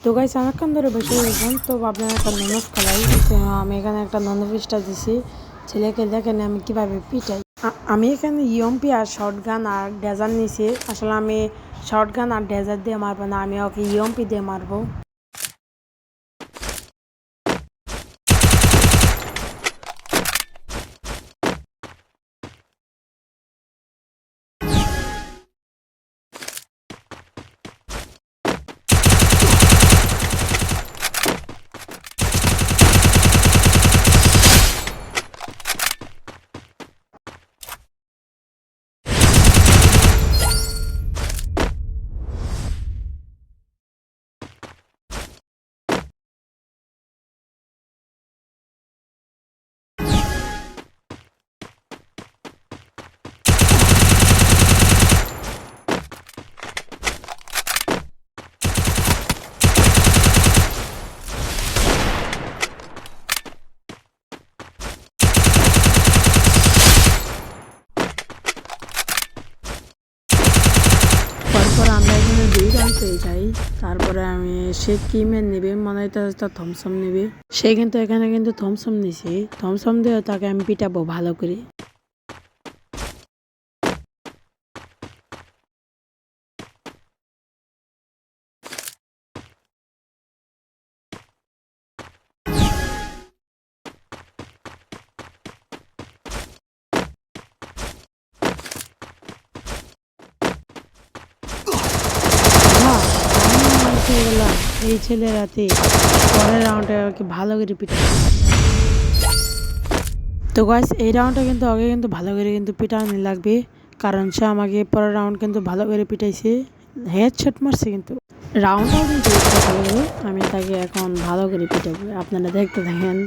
তো গাইস অনেকক্ষণ ধরে বসে রয়েছেন, তো ভাবলাম একটা ননস খেলাই। তো আমি এখানে একটা নন ফিসটা দিছি ছেলেকে, দেখেন আমি কিভাবে পিটাই। আমি এখানে ইএমপি আর শর্ট গান আর ডেজার নিছি। আসলে আমি শর্ট গান আর ডেজার দিয়ে মারবো না, আমি ওকে ইএমপি দিয়ে মারবো। তারপর আমরা এখানে 2 রাউন্ড পেয়ে যাই। তারপরে সে কি ম্যান নেবে, মনে হয় তার থমসম নেবে। সে কিন্তু এখানে কিন্তু থমসম নিছে, থমসম দিয়ে তাকে আমি পিটাবো ভালো করে। এই ছেলের রাতে পরের রাউন্ডে ওকে ভালো করে পিটাই। তো গাইস এই রাউন্ডটা কিন্তু আগে কিন্তু ভালো করে কিন্তু পিটানো লাগবে, কারণ সে আমাকে পরের রাউন্ড কিন্তু ভালো করে পিটাইছে, হেডশট মারছে কিন্তু। রাউন্ডটাও কিন্তু ভালো করে, আমি তাকে এখন ভালো করে পিটাবো, আপনারা দেখতে থাকেন।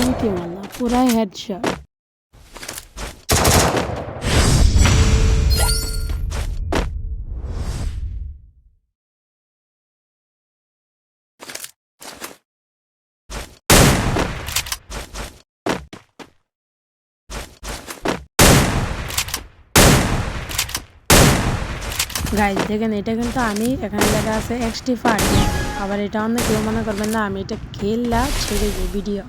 আমি কি মারলাম, পুরাই হেডশট। গাইজ দেখেন, এটা কিন্তু আমি এখানে লেখা আছে এক্সটি পার্টি। আবার এটা অন্য কেউ মনে করবেন না আমি এটা খেললা ছেড়ে দিই ভিডিও।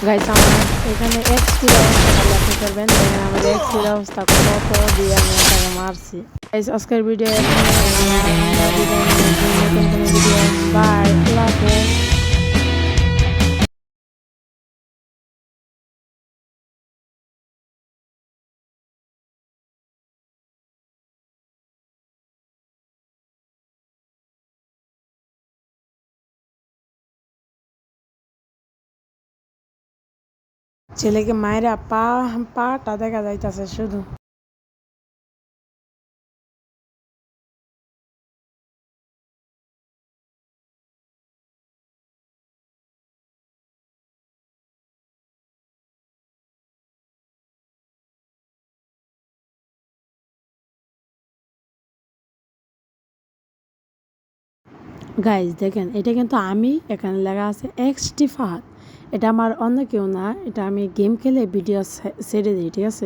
গাইজ আমার এখানে এক্সপির অবস্থা ভালো আপনি করবেন, দেখেন আমাদের এক্সপির অবস্থা কত দিয়ে আমি তাকে মারছি। গাইজ আজকের ভিডিও ভিডিও বাই, আল্লাহ হাফেজ। ছেলেকে মায়েরা পাটা দেখা যাইতাছে শুধু। গাইজ দেখেন, এটা কিন্তু আমি, এখানে লেখা আছে XD ফাহাদ। এটা আমার অন্য কেউ না, এটা আমি গেম খেলে ভিডিও ছেড়ে দিই, ঠিক আছে।